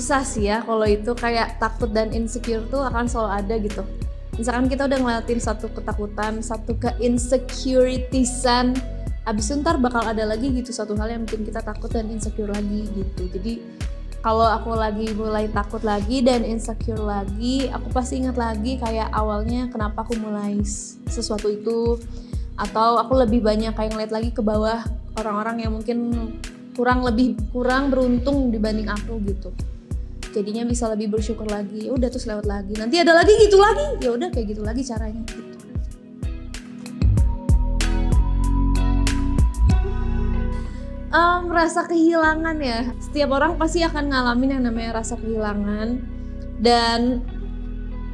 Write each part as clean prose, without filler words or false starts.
susah sih ya kalau itu, kayak takut dan insecure tuh akan selalu ada gitu. Misalkan kita udah ngeliatin satu ketakutan, satu ke-insecuritisan, abis itu ntar bakal ada lagi gitu satu hal yang bikin kita takut dan insecure lagi gitu. Jadi kalau aku lagi mulai takut lagi dan insecure lagi, aku pasti ingat lagi kayak awalnya kenapa aku mulai sesuatu itu, atau aku lebih banyak kayak ngeliat lagi ke bawah orang-orang yang mungkin kurang beruntung dibanding aku gitu. Jadinya bisa lebih bersyukur lagi. Udah terus lewat lagi. Nanti ada lagi gitu lagi. Ya udah kayak gitu lagi caranya gitu. Rasa kehilangan ya. Setiap orang pasti akan ngalamin yang namanya rasa kehilangan. Dan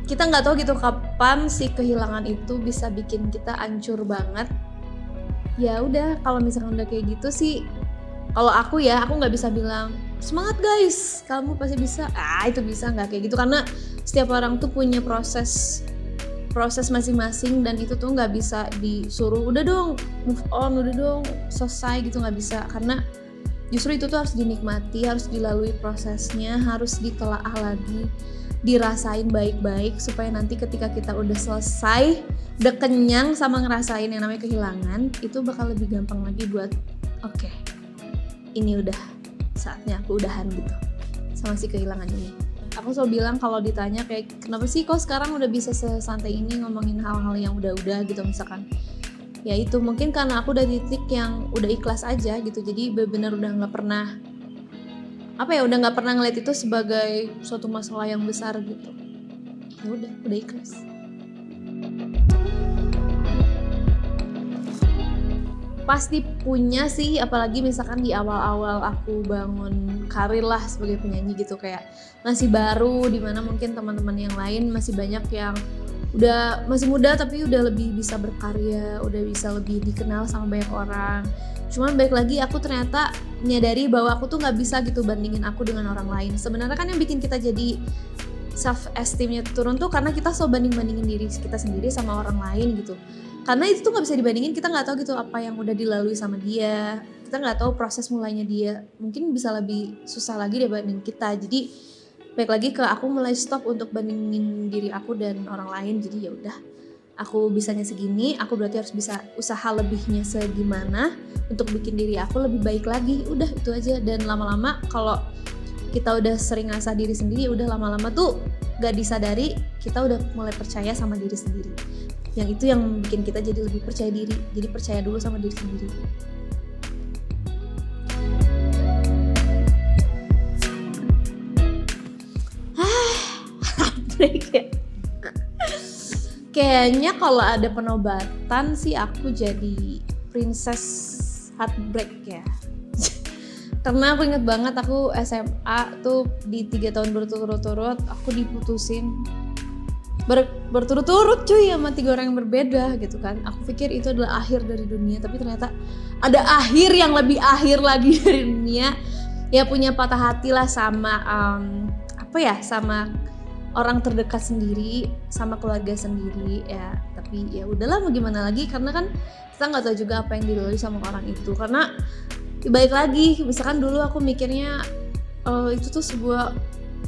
kita nggak tahu gitu kapan si kehilangan itu bisa bikin kita hancur banget. Ya udah, kalau misalkan udah kayak gitu sih, kalau aku nggak bisa bilang semangat guys, kamu pasti bisa. Itu bisa nggak kayak gitu, karena setiap orang tuh punya proses masing-masing, dan itu tuh nggak bisa disuruh udah dong move on, udah dong selesai gitu, nggak bisa. Karena justru itu tuh harus dinikmati, harus dilalui prosesnya, harus ditelaah lagi, dirasain baik-baik, supaya nanti ketika kita udah selesai, udah kenyang sama ngerasain yang namanya kehilangan, itu bakal lebih gampang lagi buat oke, ini udah saatnya aku udahan gitu sama si kehilangan ini. Aku selalu bilang kalau ditanya kayak kenapa sih kok sekarang udah bisa sesantai ini ngomongin hal-hal yang udah-udah gitu misalkan, ya itu mungkin karena aku udah di titik yang udah ikhlas aja gitu. Jadi benar-benar udah nggak pernah ngeliat itu sebagai suatu masalah yang besar gitu. Ya udah ikhlas. Pasti punya sih, apalagi misalkan di awal-awal aku bangun karir lah sebagai penyanyi gitu, kayak masih baru, dimana mungkin teman-teman yang lain masih banyak yang udah masih muda tapi udah lebih bisa berkarya, udah bisa lebih dikenal sama banyak orang. Cuman balik lagi aku ternyata menyadari bahwa aku tuh nggak bisa gitu bandingin aku dengan orang lain. Sebenarnya kan yang bikin kita jadi self esteemnya turun tuh karena kita selalu bandingin diri kita sendiri sama orang lain gitu. Karena itu tuh nggak bisa dibandingin, kita nggak tahu gitu apa yang udah dilalui sama dia, kita nggak tahu proses mulainya dia, mungkin bisa lebih susah lagi dibanding kita. Jadi balik lagi ke aku mulai stop untuk bandingin diri aku dan orang lain. Jadi ya udah, aku bisanya segini, aku berarti harus bisa usaha lebihnya segimana untuk bikin diri aku lebih baik lagi. Udah itu aja. Dan lama-lama kalau kita udah sering ngasah diri sendiri, udah lama-lama tuh gak disadari kita udah mulai percaya sama diri sendiri. Yang itu yang bikin kita jadi lebih percaya diri. Jadi percaya dulu sama diri sendiri. Break ya. Kayaknya kalau ada penobatan sih aku jadi princess heartbreak ya. Karena aku inget banget aku SMA tuh di 3 tahun berturut-turut aku diputusin berturut-turut cuy sama 3 orang yang berbeda gitu kan. Aku pikir itu adalah akhir dari dunia, tapi ternyata ada akhir yang lebih akhir lagi dari dunia. Ya punya patah hati lah sama sama orang terdekat sendiri, sama keluarga sendiri ya. Tapi ya udahlah, mau gimana lagi, karena kan kita nggak tahu juga apa yang dilalui sama orang itu. Karena balik lagi, misalkan dulu aku mikirnya itu tuh sebuah,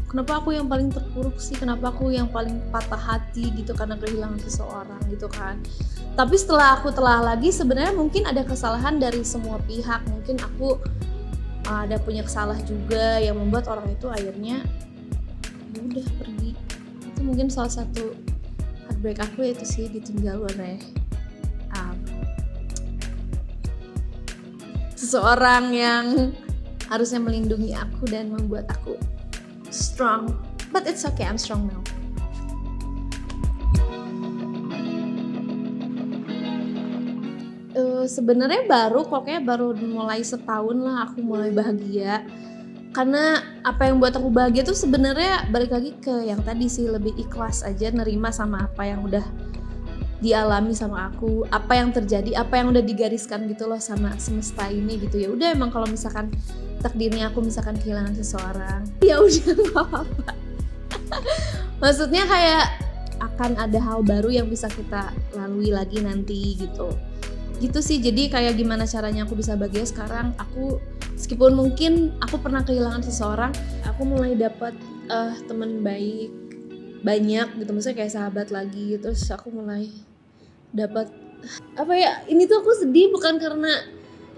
kenapa aku yang paling terpuruk sih, kenapa aku yang paling patah hati gitu karena kehilangan seseorang gitu kan. Tapi setelah aku telah lagi, sebenarnya mungkin ada kesalahan dari semua pihak. Mungkin aku ada punya kesalahan juga yang membuat orang itu akhirnya ya udah pergi. Itu mungkin salah satu heartbreak aku, yaitu sih ditinggal oleh seseorang yang harusnya melindungi aku dan membuat aku strong, but it's okay, I'm strong now. Sebenarnya baru mulai setahun lah aku mulai bahagia. Karena apa yang buat aku bahagia tuh sebenarnya balik lagi ke yang tadi sih, lebih ikhlas aja, nerima sama apa yang udah dialami sama aku, apa yang terjadi, apa yang udah digariskan gitu loh sama semesta ini gitu. Ya udah, emang kalau misalkan takdirnya aku misalkan kehilangan seseorang, ya udah nggak apa-apa. Maksudnya kayak akan ada hal baru yang bisa kita lalui lagi nanti gitu sih. Jadi kayak gimana caranya aku bisa bahagia sekarang, aku Meskipun mungkin aku pernah kehilangan seseorang, aku mulai dapat teman baik banyak gitu, maksudnya kayak sahabat lagi. Terus aku mulai dapat apa ya, ini tuh aku sedih bukan karena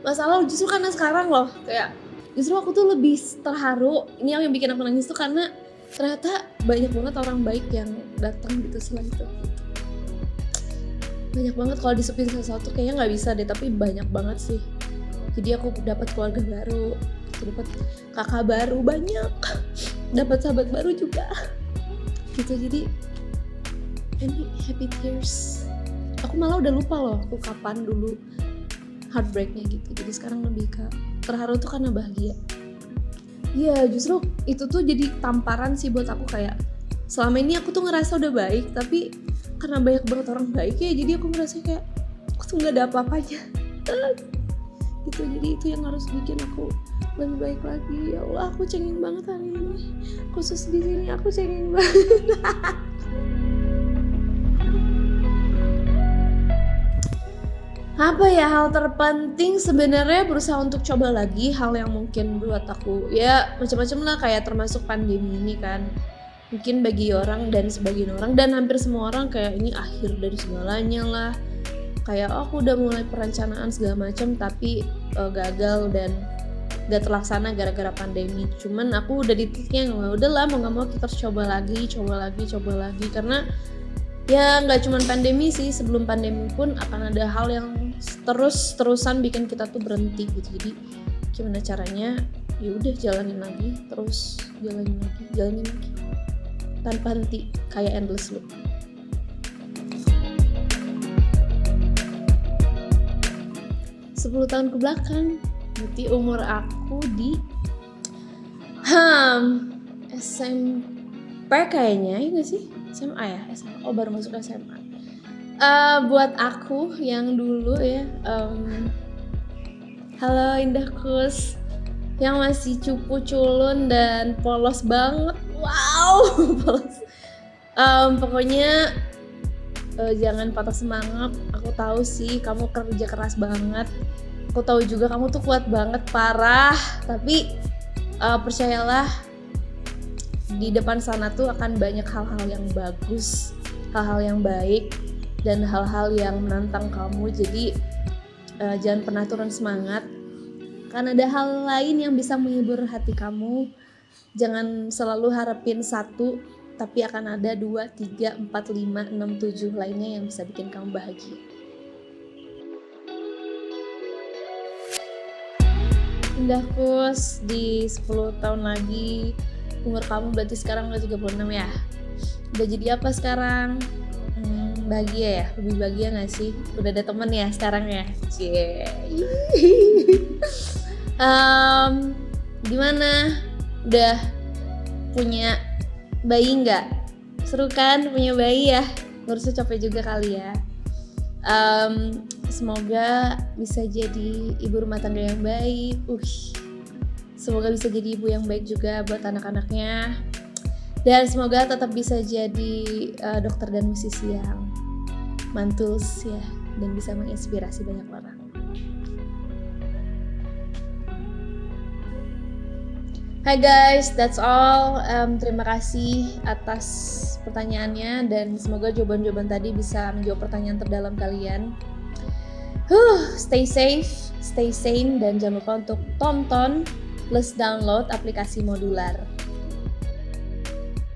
masalah, justru karena sekarang loh kayak justru aku tuh lebih terharu. Ini yang bikin aku nangis tuh karena ternyata banyak banget orang baik yang datang gitu setelah itu. Banyak banget, kalau disebutin satu-satu kayaknya nggak bisa deh, tapi banyak banget sih. Jadi aku dapat keluarga baru, dapat kakak baru banyak, dapat sahabat baru juga gitu. Jadi ini happy tears. Aku malah udah lupa loh aku kapan dulu heartbreaknya gitu. Jadi sekarang lebih ke terharu tuh karena bahagia. Iya, justru itu tuh jadi tamparan sih buat aku, kayak selama ini aku tuh ngerasa udah baik, tapi karena banyak banget orang baik ya, jadi aku merasa kayak aku tuh nggak ada apa-apanya gitu. Jadi itu yang harus bikin aku lebih baik lagi. Ya Allah, aku cengeng banget hari ini, khusus di sini aku cengeng banget. Apa ya hal terpenting? Sebenarnya berusaha untuk coba lagi hal yang mungkin buat aku ya macam-macam lah, kayak termasuk pandemi ini kan. Mungkin bagi orang dan sebagian orang dan hampir semua orang kayak ini akhir dari segalanya lah. Kayak aku udah mulai perencanaan segala macam tapi gagal dan gak terlaksana gara-gara pandemi. Cuman aku udah di titiknya udahlah, mau gak mau kita harus coba lagi karena ya nggak cuma pandemi sih, sebelum pandemi pun akan ada hal yang terusan bikin kita tuh berhenti gitu. Jadi gimana caranya? Ya udah jalanin lagi tanpa henti, kayak endless loop. Sepuluh tahun ke belakang, berarti umur aku di SMP kayaknya, ya nggak sih? SMA ya? SMA. Oh, baru masuk SMA. Buat aku yang dulu ya, halo Indahkus, yang masih cupu culun dan polos banget. Wow, polos. Pokoknya jangan patah semangat. Aku tahu sih kamu kerja keras banget. Aku tahu juga kamu tuh kuat banget, parah. Tapi percayalah, di depan sana tuh akan banyak hal-hal yang bagus, hal-hal yang baik, dan hal-hal yang menantang kamu. Jadi jangan pernah turun semangat, karena ada hal lain yang bisa menghibur hati kamu. Jangan selalu harapin satu, tapi akan ada 2, 3, 4, 5, 6, 7 lainnya yang bisa bikin kamu bahagia. Indahkus, di 10 tahun lagi umur kamu berarti sekarang udah 36 ya. Udah jadi apa sekarang? Bahagia ya? Lebih bahagia gak sih? Udah ada temen ya sekarang ya? Cie. Gimana? Udah punya bayi gak? Seru kan punya bayi ya? Ngurusnya capek juga kali ya. Semoga bisa jadi ibu rumah tangga yang baik. Semoga bisa jadi ibu yang baik juga buat anak-anaknya. Dan semoga tetap bisa jadi dokter dan musisi yang mantuls ya, dan bisa menginspirasi banyak orang. Hai guys, that's all. Terima kasih atas pertanyaannya, dan semoga jawaban-jawaban tadi bisa menjawab pertanyaan terdalam kalian. Stay safe, stay sane, dan jangan lupa untuk tonton plus download aplikasi Modular.